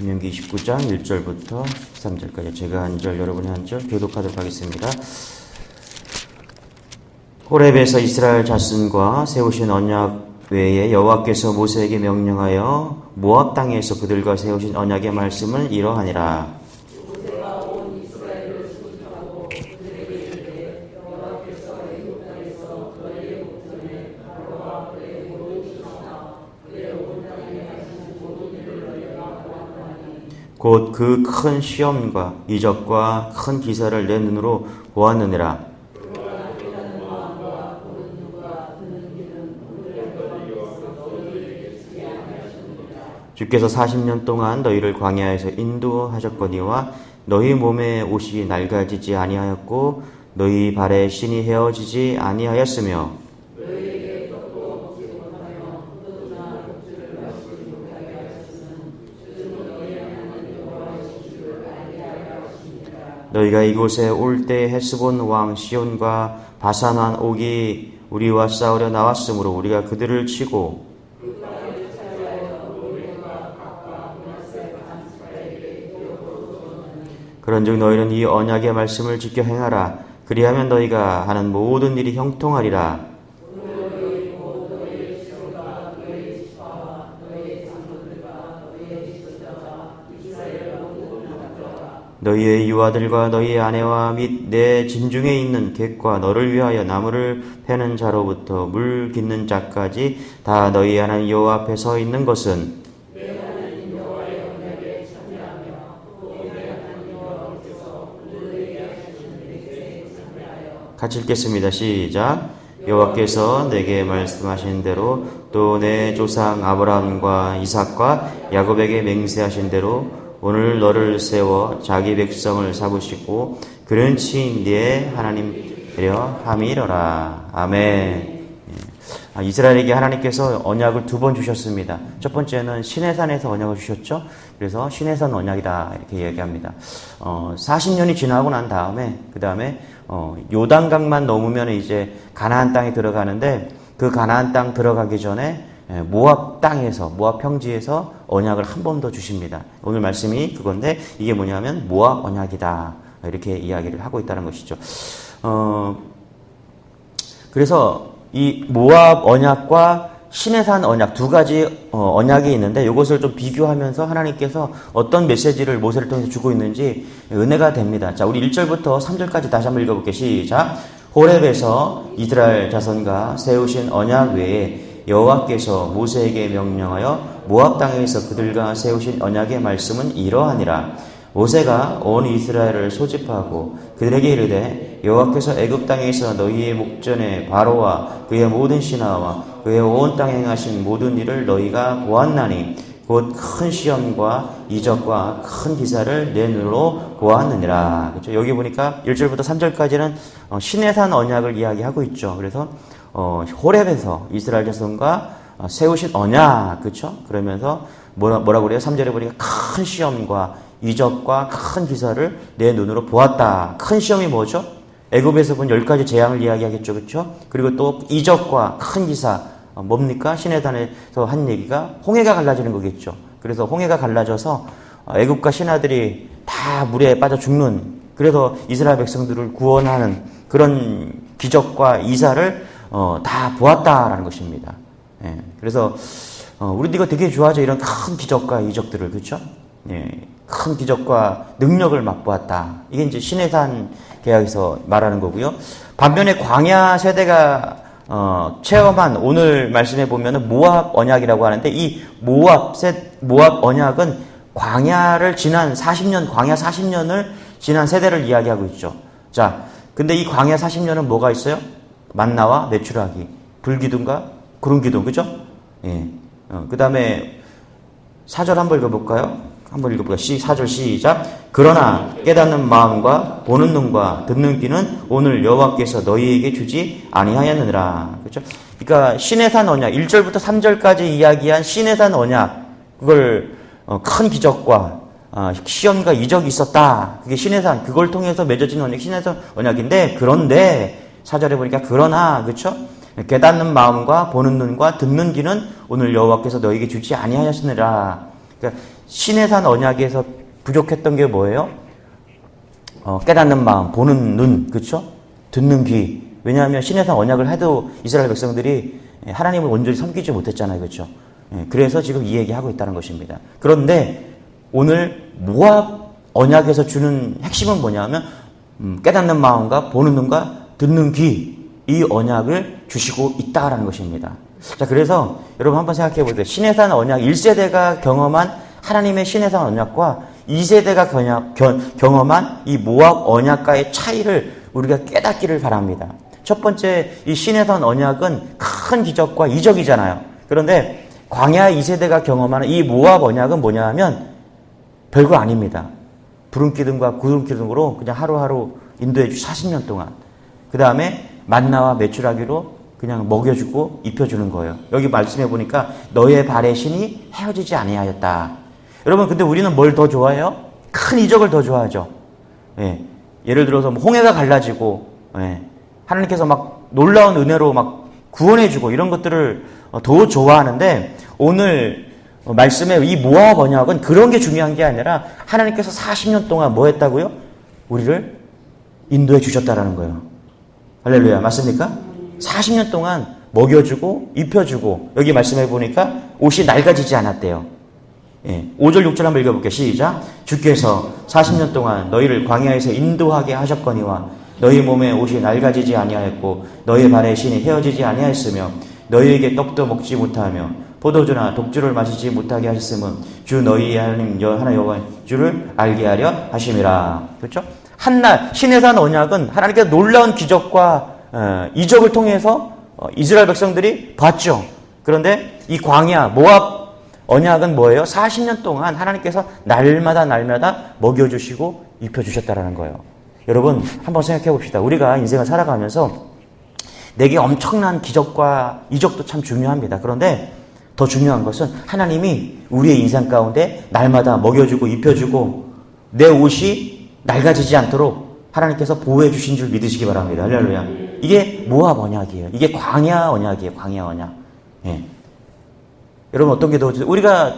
신명기 29장 1절부터 13절까지 제가 한 절 여러분이 한 절 교독하도록 하겠습니다. 호렙에서 이스라엘 자손과 세우신 언약 외에 여호와께서 모세에게 명령하여 모압 땅에서 그들과 세우신 언약의 말씀은 이러하니라. 곧 그 큰 시험과 이적과 큰 기사를 내 눈으로 보았느니라. 주께서 40년 동안 너희를 광야에서 인도하셨거니와 너희 몸의 옷이 낡아지지 아니하였고 너희 발에 신이 헤어지지 아니하였으며 너희가 이곳에 올 때 헤스본 왕 시온과 바산 왕 옥이 우리와 싸우려 나왔으므로 우리가 그들을 치고 그런즉 너희는 이 언약의 말씀을 지켜 행하라. 그리하면 너희가 하는 모든 일이 형통하리라. 너희의 유아들과 너희의 아내와 및 내 진중에 있는 객과 너를 위하여 나무를 패는 자로부터 물 깃는 자까지 다 너희 하나님 여호와 앞에 서 있는 것은 같이 읽겠습니다. 시작. 여호와께서 내게 말씀하신 대로 또 내 조상 아브라함과 이삭과 야곱에게 맹세하신 대로 오늘 너를 세워 자기 백성을 삼으시고 그런 치인 네 하나님 되려 함이로라. 아멘. 이스라엘에게 하나님께서 언약을 2번 주셨습니다. 첫 번째는 시내산에서 언약을 주셨죠. 그래서 시내산 언약이다 이렇게 얘기합니다. 40년이 지나고 난 다음에 그 다음에 요단강만 넘으면 이제 가나안 땅에 들어가는데 그 가나안 땅 들어가기 전에 모압 땅에서 모압 평지에서 언약을 한 번 더 주십니다. 오늘 말씀이 그건데 이게 뭐냐면 모압 언약이다 이렇게 이야기를 하고 있다는 것이죠. 그래서 이 모압 언약과 시내산 언약 두 가지 언약이 있는데 이것을 좀 비교하면서 하나님께서 어떤 메시지를 모세를 통해서 주고 있는지 은혜가 됩니다. 자, 우리 1절부터 3절까지 다시 한번 읽어볼게요. 시작. 호렙에서 이스라엘 자손과 세우신 언약 외에 여호와께서 모세에게 명령하여 모압 땅에서 그들과 세우신 언약의 말씀은 이러하니라. 모세가 온 이스라엘을 소집하고 그들에게 이르되 여호와께서 애굽 땅에서 너희의 목전에 바로와 그의 모든 신하와 그의 온 땅에 행하신 모든 일을 너희가 보았나니 곧 큰 시험과 이적과 큰 기사를 내 눈으로 보았느니라. 그렇죠? 여기 보니까 1절부터 3절까지는 시내산 언약을 이야기하고 있죠. 그래서 호렙에서 이스라엘 자손과 세우신 언약, 그렇죠? 그러면서 뭐라고 그래요? 3절에 보니까 큰 시험과 이적과 큰 기사를 내 눈으로 보았다. 큰 시험이 뭐죠? 애굽에서 본 10가지 재앙을 이야기하겠죠, 그렇죠? 그리고 또 이적과 큰 기사 뭡니까? 시내산에서 한 얘기가 홍해가 갈라지는 거겠죠. 그래서 홍해가 갈라져서 애굽과 신하들이 다 물에 빠져 죽는, 그래서 이스라엘 백성들을 구원하는 그런 기적과 이사를 다 보았다라는 것입니다. 예, 그래서 우리도 이거 되게 좋아하죠. 이런 큰 기적과 이적들을, 그렇죠? 예, 큰 기적과 능력을 맛보았다. 이게 이제 시내산 계약에서 말하는 거고요. 반면에 광야 세대가 체험한 오늘 말씀에 보면은 모압 언약이라고 하는데 이 모압 언약은 광야를 지난 40년, 광야 40년을 지난 세대를 이야기하고 있죠. 자, 근데 이 광야 40년은 뭐가 있어요? 만나와 메추라기, 불기둥과 구름기둥, 그죠? 예. 그 다음에 4절 한번 읽어볼까요? 한번 읽어볼까요? 4절 시작. 그러나 깨닫는 마음과 보는 눈과 듣는 귀는 오늘 여호와께서 너희에게 주지 아니하였느니라. 그렇죠? 그러니까 시내산 언약 1절부터 3절까지 이야기한 시내산 언약, 그걸 큰 기적과 시험과 이적이 있었다. 그게 시내산, 그걸 통해서 맺어진 언약, 시내산 언약인데, 그런데 4절에 보니까 그러나, 그렇죠? 깨닫는 마음과 보는 눈과 듣는 귀는 오늘 여호와께서 너희에게 주지 아니하였느니라. 그러니까 시내산 언약에서 부족했던 게 뭐예요? 깨닫는 마음, 보는 눈, 그렇죠? 듣는 귀. 왜냐하면 시내산 언약을 해도 이스라엘 백성들이 하나님을 온전히 섬기지 못했잖아요, 그렇죠? 그래서 지금 이 얘기하고 있다는 것입니다. 그런데 오늘 모압 언약에서 주는 핵심은 뭐냐면 깨닫는 마음과 보는 눈과 듣는 귀, 이 언약을 주시고 있다라는 것입니다. 자, 그래서 여러분 한번 생각해 보세요. 시내산 언약 1세대가 경험한 하나님의 시내산 언약과 2세대가 경험한 이 모압 언약과의 차이를 우리가 깨닫기를 바랍니다. 첫 번째, 이 시내산 언약은 큰 기적과 이적이잖아요. 그런데 광야 2세대가 경험하는 이 모압 언약은 뭐냐 하면 별거 아닙니다. 부름 기둥과 구름 기둥으로 그냥 하루하루 인도해 주 40년 동안. 그 다음에 만나와 메추라기로 그냥 먹여주고 입혀주는 거예요. 여기 말씀해 보니까 너의 발의 신이 헤어지지 아니하였다. 여러분, 근데 우리는 뭘 더 좋아해요? 큰 이적을 더 좋아하죠. 예. 예를 들어서 홍해가 갈라지고, 예. 하나님께서 막 놀라운 은혜로 막 구원해주고 이런 것들을 더 좋아하는데, 오늘 말씀의 이 모압 언약은 그런 게 중요한 게 아니라 하나님께서 40년 동안 뭐 했다고요? 우리를 인도해 주셨다라는 거예요. 할렐루야. 맞습니까? 40년 동안 먹여주고 입혀주고, 여기 말씀해 보니까 옷이 낡아지지 않았대요. 예, 5절 6절 한번 읽어볼게요. 시작. 주께서 40년 동안 너희를 광야에서 인도하게 하셨거니와 너희 몸에 옷이 낡아지지 아니하였고 너희 발에 신이 헤어지지 아니하였으며 너희에게 떡도 먹지 못하며 포도주나 독주를 마시지 못하게 하셨음은 주 너희의 하나님 하나 여호와인 주를 알게 하려 하심이라. 그렇죠? 한날 시내산 언약은 하나님께서 놀라운 기적과 이적을 통해서 이스라엘 백성들이 봤죠. 그런데 이 광야 모압 언약은 뭐예요? 40년 동안 하나님께서 날마다 먹여주시고 입혀주셨다라는 거예요. 여러분 한번 생각해 봅시다. 우리가 인생을 살아가면서 내게 엄청난 기적과 이적도 참 중요합니다. 그런데 더 중요한 것은 하나님이 우리의 인생 가운데 날마다 먹여주고 입혀주고 내 옷이 낡아지지 않도록 하나님께서 보호해 주신 줄 믿으시기 바랍니다. 할렐루야. 이게 모압 언약이에요. 이게 광야 언약이에요. 광야 언약. 예. 여러분 어떤 게 더 우리가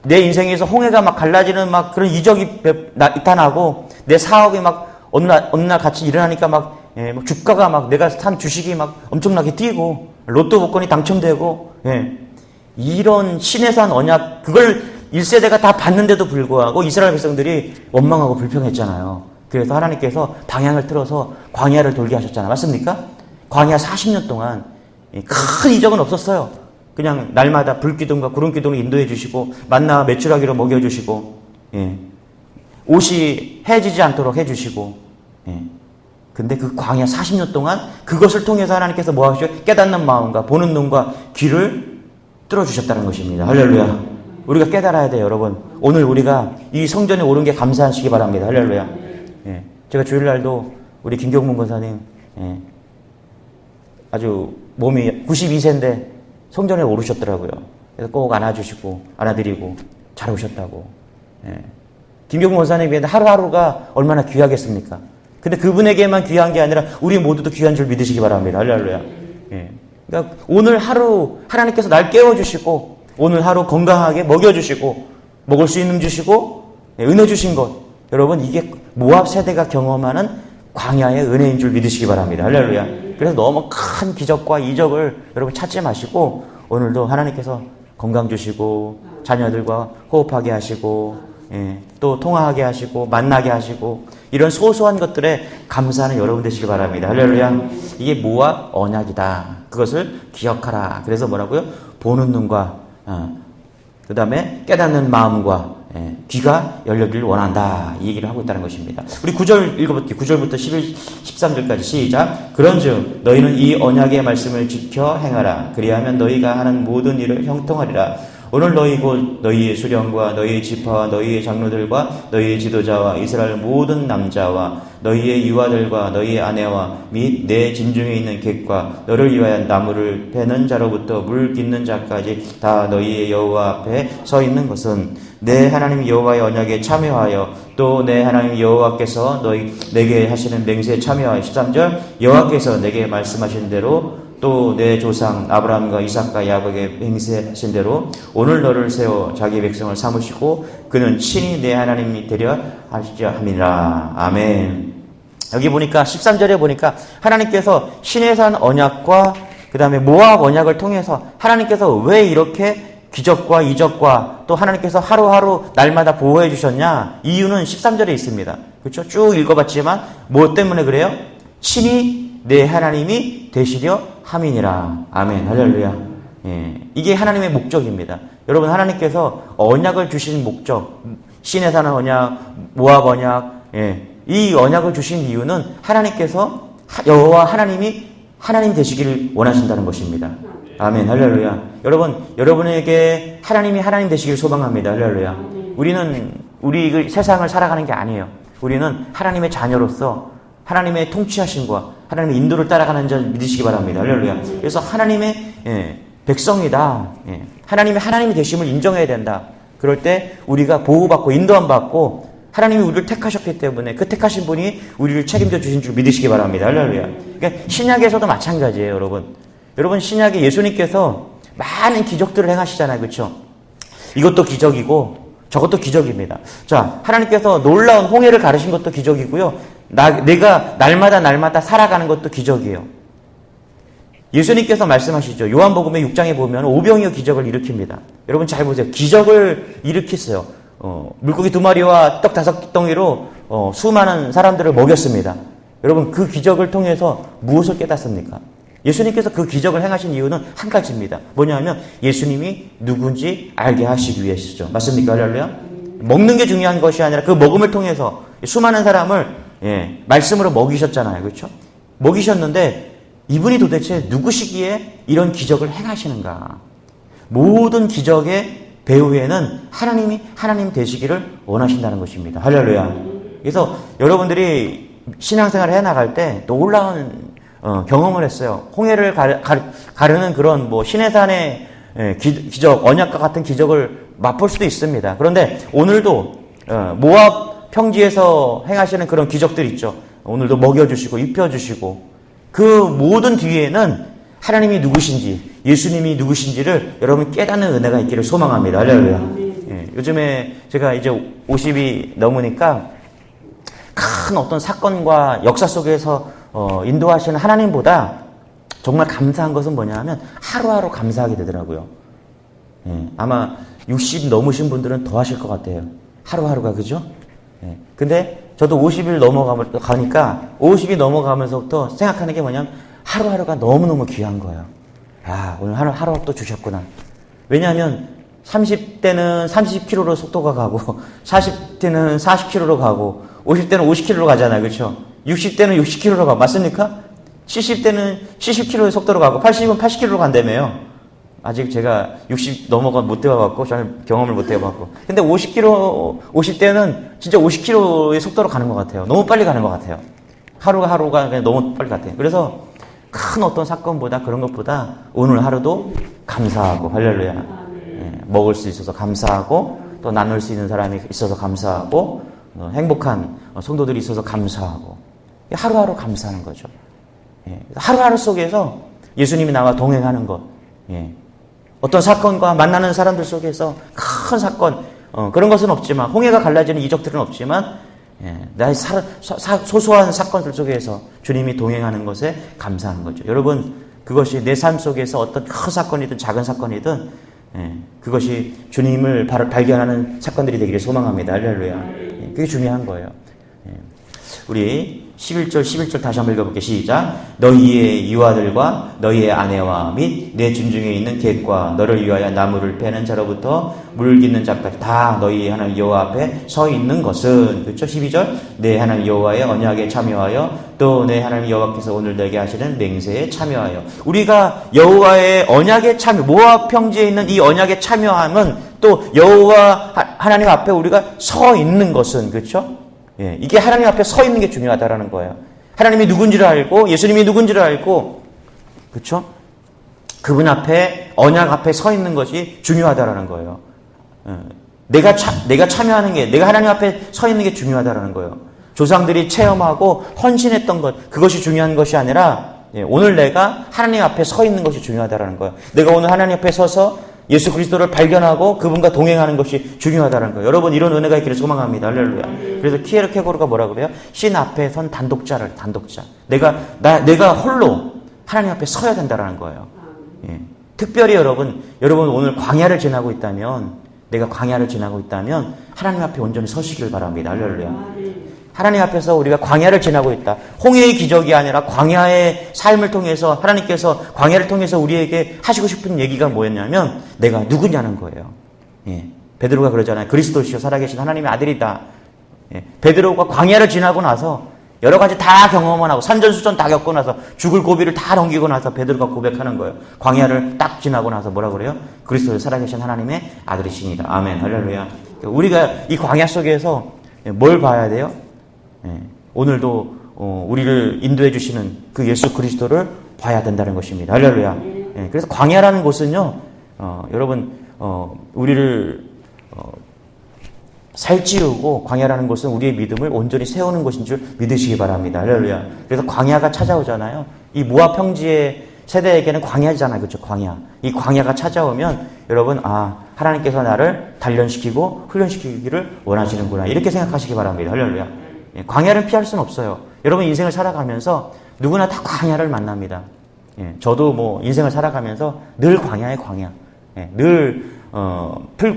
내 인생에서 홍해가 막 갈라지는 막 그런 이적이 나타나고 내 사업이 막 어느 날 같이 일어나니까 막 주가가 막 내가 산 주식이 막 엄청나게 뛰고 로또 복권이 당첨되고 이런 시내산 언약 그걸 1세대가 다 봤는데도 불구하고 이스라엘 백성들이 원망하고 불평했잖아요. 그래서 하나님께서 방향을 틀어서 광야를 돌게 하셨잖아요. 맞습니까? 광야 40년 동안 큰 이적은 없었어요. 그냥 날마다 불기둥과 구름기둥을 인도해 주시고 만나와 메추라기로 먹여주시고 옷이 해지지 않도록 해주시고 근데 그 광야 40년 동안 그것을 통해서 하나님께서 뭐 하시죠? 깨닫는 마음과 보는 눈과 귀를 뚫어주셨다는 것입니다. 할렐루야. 우리가 깨달아야 돼요, 여러분. 오늘 우리가 이 성전에 오른 게 감사하시기 바랍니다. 할렐루야. 제가 주일날도 우리 김경문 권사님 아주 몸이 92세인데 성전에 오르셨더라고요. 그래서 꼭 안아드리고 잘 오셨다고. 김경문 권사님이 하루하루가 얼마나 귀하겠습니까? 근데 그분에게만 귀한 게 아니라 우리 모두도 귀한 줄 믿으시기 바랍니다. 할렐루야. 그러니까 오늘 하루 하나님께서 날 깨워주시고 오늘 하루 건강하게 먹여주시고 먹을 수 있는 주시고 은혜 주신 것. 여러분 이게 모압 세대가 경험하는 광야의 은혜인 줄 믿으시기 바랍니다. 할렐루야. 그래서 너무 큰 기적과 이적을 여러분 찾지 마시고 오늘도 하나님께서 건강 주시고 자녀들과 호흡하게 하시고 또 통화하게 하시고 만나게 하시고 이런 소소한 것들에 감사하는 여러분 되시기 바랍니다. 할렐루야. 이게 모압 언약이다. 그것을 기억하라. 그래서 뭐라고요? 보는 눈과 그 다음에 깨닫는 마음과 귀가 열려길 원한다. 이 얘기를 하고 있다는 것입니다. 우리 9절 읽어볼게요. 9절부터 13절까지 시작. 그런즉 너희는 이 언약의 말씀을 지켜 행하라. 그리하면 너희가 하는 모든 일을 형통하리라. 오늘 너희 곧 너희의 수령과 너희의 지파와 너희의 장로들과 너희의 지도자와 이스라엘 모든 남자와 너희의 유아들과 너희의 아내와 및 내 진중에 있는 객과 너를 위하여 나무를 베는 자로부터 물 깃는 자까지 다 너희의 여호와 앞에 서 있는 것은 내 하나님 여호와의 언약에 참여하여 또 내 하나님 여호와께서 내게 하시는 맹세에 참여하여 13절 여호와께서 내게 말씀하신 대로 또 내 조상 아브라함과 이삭과 야곱에게 맹세하신 대로 오늘 너를 세워 자기 백성을 삼으시고 그는 친히 내 하나님이 되려 하시자 함이라. 아멘. 여기 보니까 13절에 보니까 하나님께서 시내산 언약과 그 다음에 모압 언약을 통해서 하나님께서 왜 이렇게 기적과 이적과 또 하나님께서 하루하루 날마다 보호해 주셨냐? 이유는 13절에 있습니다. 그렇죠? 쭉 읽어봤지만 뭐 때문에 그래요? 친히 내 하나님이 되시려 함이니라. 아멘. 할렐루야. 예, 이게 하나님의 목적입니다. 여러분, 하나님께서 언약을 주신 목적, 시내산 언약, 모압 언약, 이 언약을 주신 이유는 하나님께서 여호와 하나님이 하나님 되시기를 원하신다는 것입니다. 아멘. 할렐루야. 여러분, 여러분에게 하나님이 하나님 되시기를 소망합니다. 할렐루야. 우리 세상을 살아가는 게 아니에요. 우리는 하나님의 자녀로서 하나님의 통치하심과 하나님의 인도를 따라가는 자 믿으시기 바랍니다. 할렐루야. 그래서 하나님의 백성이다. 하나님이 되심을 인정해야 된다. 그럴 때 우리가 보호받고 인도함 받고 하나님이 우리를 택하셨기 때문에 그 택하신 분이 우리를 책임져 주신 줄 믿으시기 바랍니다. 할렐루야. 그러니까 신약에서도 마찬가지예요, 여러분. 여러분, 신약에 예수님께서 많은 기적들을 행하시잖아요. 그렇죠? 이것도 기적이고 저것도 기적입니다. 자, 하나님께서 놀라운 홍해를 가르신 것도 기적이고요. 내가 날마다 살아가는 것도 기적이에요. 예수님께서 말씀하시죠. 요한복음의 6장에 보면 오병이어 기적을 일으킵니다. 여러분 잘 보세요. 기적을 일으켰어요. 물고기 2마리와 떡 5덩이로 수많은 사람들을 먹였습니다. 여러분, 그 기적을 통해서 무엇을 깨닫습니까? 예수님께서 그 기적을 행하신 이유는 한 가지입니다. 뭐냐면 예수님이 누군지 알게 하시기 위해서죠. 맞습니까? 할렐루야? 먹는 게 중요한 것이 아니라 그 먹음을 통해서 수많은 사람을 말씀으로 먹이셨잖아요. 그렇죠? 먹이셨는데 이분이 도대체 누구시기에 이런 기적을 행하시는가? 모든 기적의 배후에는 하나님이 하나님 되시기를 원하신다는 것입니다. 할렐루야. 그래서 여러분들이 신앙생활을 해나갈 때 놀라운 경험을 했어요. 홍해를 가르는 그런 시내산의 기적, 언약과 같은 기적을 맛볼 수도 있습니다. 그런데 오늘도 모압 평지에서 행하시는 그런 기적들 있죠. 오늘도 먹여주시고 입혀주시고 그 모든 뒤에는 하나님이 누구신지, 예수님이 누구신지를 여러분 깨닫는 은혜가 있기를 소망합니다. 할렐루야. 요즘에 제가 이제 50이 넘으니까 큰 어떤 사건과 역사 속에서 인도하시는 하나님보다 정말 감사한 것은 뭐냐 하면 하루하루 감사하게 되더라고요. 아마 60 넘으신 분들은 더 하실 것 같아요. 하루하루가, 그죠? 근데 저도 50일 넘어가니까 50이 넘어가면서부터 생각하는 게 뭐냐면 하루하루가 너무너무 귀한 거예요. 야, 오늘 하루 또 주셨구나. 왜냐하면 30대는 30km로 속도가 가고 40대는 40km로 가고 50대는 50km로 가잖아요. 그렇죠? 60대는 60km로 가고 맞습니까? 70대는 70km의 속도로 가고 80은 80km로 간다며요. 아직 제가 60 넘어가 못 해봐갖고 저는 경험을 못 해봐갖고 근데 50대는 진짜 50km의 속도로 가는 것 같아요. 너무 빨리 가는 것 같아요. 하루가 그냥 너무 빨리 같아요. 그래서 큰 어떤 사건보다 그런 것보다 오늘 하루도 감사하고 할렐루야. 먹을 수 있어서 감사하고 또 나눌 수 있는 사람이 있어서 감사하고 행복한 성도들이 있어서 감사하고 하루하루 감사하는 거죠. 하루하루 속에서 예수님이 나와 동행하는 것, 어떤 사건과 만나는 사람들 속에서 큰 사건 그런 것은 없지만 홍해가 갈라지는 이적들은 없지만 나의 소소한 사건들 속에서 주님이 동행하는 것에 감사하는 거죠. 여러분, 그것이 내 삶 속에서 어떤 큰 사건이든 작은 사건이든 그것이 주님을 발견하는 사건들이 되기를 소망합니다. 할렐루야. 그게 중요한 거예요. 우리 11절 다시 한번 읽어볼게요. 시작. 너희의 유아들과 너희의 아내와 및 내 준중에 있는 객과 너를 위하여 나무를 패는 자로부터 물 깃는 자까지 다 너희 하나님 여호와 앞에 서 있는 것은, 그렇죠? 12절. 내 하나님 여호와의 언약에 참여하여 또 내 하나님 여호와께서 오늘 내게 하시는 맹세에 참여하여. 우리가 여호와의 언약에 참여, 모압 평지에 있는 이 언약에 참여함은 또 여호와 하나님 앞에 우리가 서 있는 것은, 그렇죠? 이게 하나님 앞에 서 있는 게 중요하다라는 거예요. 하나님이 누군지를 알고 예수님이 누군지를 알고, 그렇죠? 그분 앞에 언약 앞에 서 있는 것이 중요하다라는 거예요. 내가 참여하는 게, 내가 하나님 앞에 서 있는 게 중요하다라는 거예요. 조상들이 체험하고 헌신했던 것, 그것이 중요한 것이 아니라 오늘 내가 하나님 앞에 서 있는 것이 중요하다라는 거예요. 내가 오늘 하나님 앞에 서서 예수 그리스도를 발견하고 그분과 동행하는 것이 중요하다는 거예요. 여러분 이런 은혜가 있기를 소망합니다. 할렐루야. 그래서 키에르케고르가 뭐라 그래요? 신 앞에 선 단독자. 내가 홀로 하나님 앞에 서야 된다라는 거예요. 예. 특별히 여러분 오늘 광야를 지나고 있다면, 내가 광야를 지나고 있다면 하나님 앞에 온전히 서시길 바랍니다. 할렐루야. 하나님 앞에서 우리가 광야를 지나고 있다. 홍해의 기적이 아니라 광야의 삶을 통해서 하나님께서 광야를 통해서 우리에게 하시고 싶은 얘기가 뭐였냐면 내가 누구냐는 거예요. 예. 베드로가 그러잖아요. 그리스도시요 살아계신 하나님의 아들이다. 예. 베드로가 광야를 지나고 나서 여러 가지 다 경험을 하고 산전수전 다 겪고 나서 죽을 고비를 다 넘기고 나서 베드로가 고백하는 거예요. 광야를 딱 지나고 나서 뭐라 그래요? 그리스도시요 살아계신 하나님의 아들이십니다. 아멘. 할렐루야. 우리가 이 광야 속에서 뭘 봐야 돼요? 오늘도 우리를 인도해 주시는 그 예수 그리스도를 봐야 된다는 것입니다. 할렐루야. 그래서 광야라는 곳은요, 여러분 우리를 살찌우고 광야라는 곳은 우리의 믿음을 온전히 세우는 곳인 줄 믿으시기 바랍니다. 할렐루야. 그래서 광야가 찾아오잖아요. 이 모압 평지의 세대에게는 광야잖아요. 그렇죠? 광야. 이 광야가 찾아오면 여러분 하나님께서 나를 단련시키고 훈련시키기를 원하시는구나. 이렇게 생각하시기 바랍니다. 할렐루야. 광야를 피할 수는 없어요. 여러분 인생을 살아가면서 누구나 다 광야를 만납니다. 저도 인생을 살아가면서 늘 광야의 광야. 늘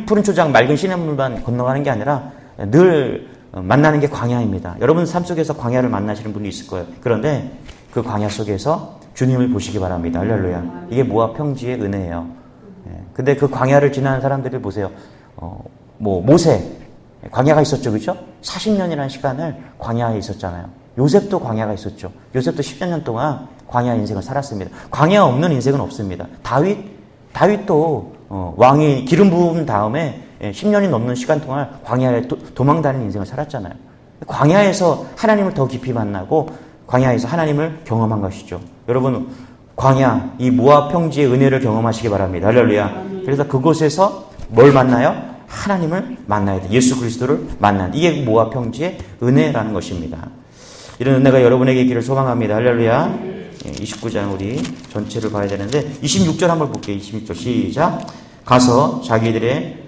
푸른 초장 맑은 시냇물만 건너가는 게 아니라 늘 만나는 게 광야입니다. 여러분 삶 속에서 광야를 만나시는 분이 있을 거예요. 그런데 그 광야 속에서 주님을 보시기 바랍니다. 할렐루야. 이게 모압 평지의 은혜예요. 근데 그 광야를 지나는 사람들을 보세요. 모세 광야가 있었죠. 그렇죠? 40년이라는 시간을 광야에 있었잖아요. 요셉도 광야가 있었죠. 요셉도 10몇 년 동안 광야 인생을 살았습니다. 광야 없는 인생은 없습니다. 다윗도 왕이 기름 부은 다음에 10년이 넘는 시간 동안 광야에 도망다니는 인생을 살았잖아요. 광야에서 하나님을 더 깊이 만나고 광야에서 하나님을 경험한 것이죠. 여러분 광야, 이 모압 평지의 은혜를 경험하시기 바랍니다. 할렐루야. 그래서 그곳에서 뭘 만나요? 하나님을 만나야 돼. 예수 그리스도를 만나는. 이게 모압 평지의 은혜라는 것입니다. 이런 은혜가 여러분에게 있기를 소망합니다. 할렐루야. 29장 우리 전체를 봐야 되는데 26절 한번 볼게요. 26절 시작. 가서 자기들의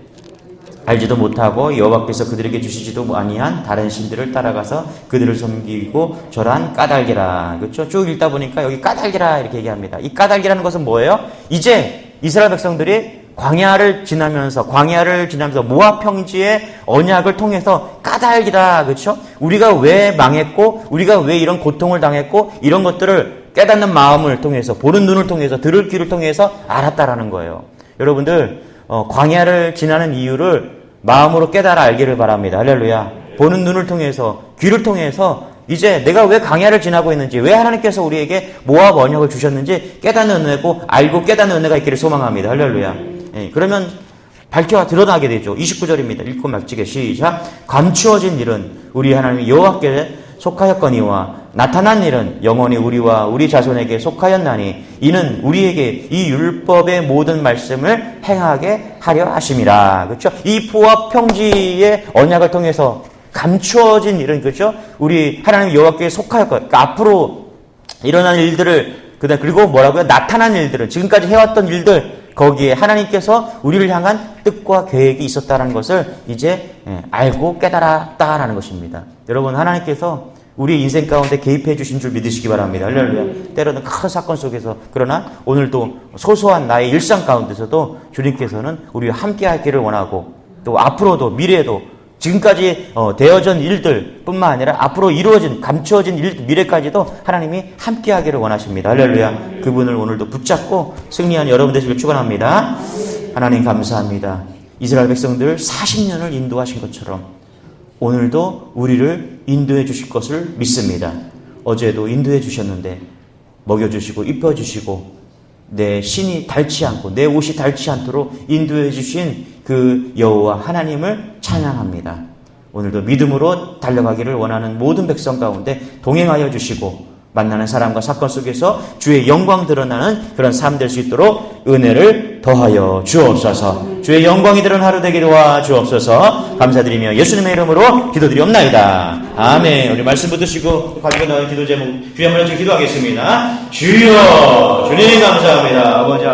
알지도 못하고 여호와께서 그들에게 주시지도 아니한 다른 신들을 따라가서 그들을 섬기고 절한 까닭이라. 그렇죠? 쭉 읽다 보니까 여기 까닭이라 이렇게 얘기합니다. 이 까닭이라는 것은 뭐예요? 이제 이스라엘 백성들이 광야를 지나면서 모압 평지의 언약을 통해서 까닭이다. 그렇죠? 우리가 왜 망했고 우리가 왜 이런 고통을 당했고 이런 것들을 깨닫는 마음을 통해서 보는 눈을 통해서 들을 귀를 통해서 알았다라는 거예요. 여러분들 광야를 지나는 이유를 마음으로 깨달아 알기를 바랍니다. 할렐루야. 보는 눈을 통해서 귀를 통해서 이제 내가 왜 광야를 지나고 있는지, 왜 하나님께서 우리에게 모압 언약을 주셨는지 깨닫는 은혜고 알고 깨닫는 은혜가 있기를 소망합니다. 할렐루야. 그러면 밝혀 드러나게 되죠. 29절입니다. 읽고 막지게 시작. 감추어진 일은 우리 하나님 여호와께 속하였거니와 나타난 일은 영원히 우리와 우리 자손에게 속하였나니 이는 우리에게 이 율법의 모든 말씀을 행하게 하려 하심이라. 그렇죠? 이 모압 평지의 언약을 통해서 감추어진 일은 그렇죠? 우리 하나님 여호와께 속하였거든요. 그러니까 앞으로 일어난 일들을 그리고 뭐라고요? 나타난 일들은 지금까지 해왔던 일들 거기에 하나님께서 우리를 향한 뜻과 계획이 있었다는 것을 이제 알고 깨달았다라는 것입니다. 여러분 하나님께서 우리 인생 가운데 개입해 주신 줄 믿으시기 바랍니다. 할렐루야. 때로는 큰 사건 속에서 그러나 오늘도 소소한 나의 일상 가운데서도 주님께서는 우리와 함께 하기를 원하고 또 앞으로도 미래에도 지금까지 되어진 일들 뿐만 아니라 앞으로 이루어진 감추어진 미래까지도 하나님이 함께 하기를 원하십니다. 할렐루야. 그분을 오늘도 붙잡고 승리하는 여러분 되시길 축원합니다. 하나님 감사합니다. 이스라엘 백성들 40년을 인도하신 것처럼 오늘도 우리를 인도해 주실 것을 믿습니다. 어제도 인도해 주셨는데 먹여주시고 입혀주시고 내 신이 닳지 않고 내 옷이 닳지 않도록 인도해 주신 그 여호와 하나님을 찬양합니다. 오늘도 믿음으로 달려가기를 원하는 모든 백성 가운데 동행하여 주시고 만나는 사람과 사건 속에서 주의 영광 드러나는 그런 삶 될 수 있도록 은혜를 은혜를 더하여 주옵소서. 주의 영광이 드러난 하루 되게 도와 주옵소서. 감사드리며 예수님의 이름으로 기도드리옵나이다. 아멘. 우리 말씀 붙드시고 가지고 나온 기도 제목 주여 한번 기도하겠습니다. 주여 주님 감사합니다. 아버지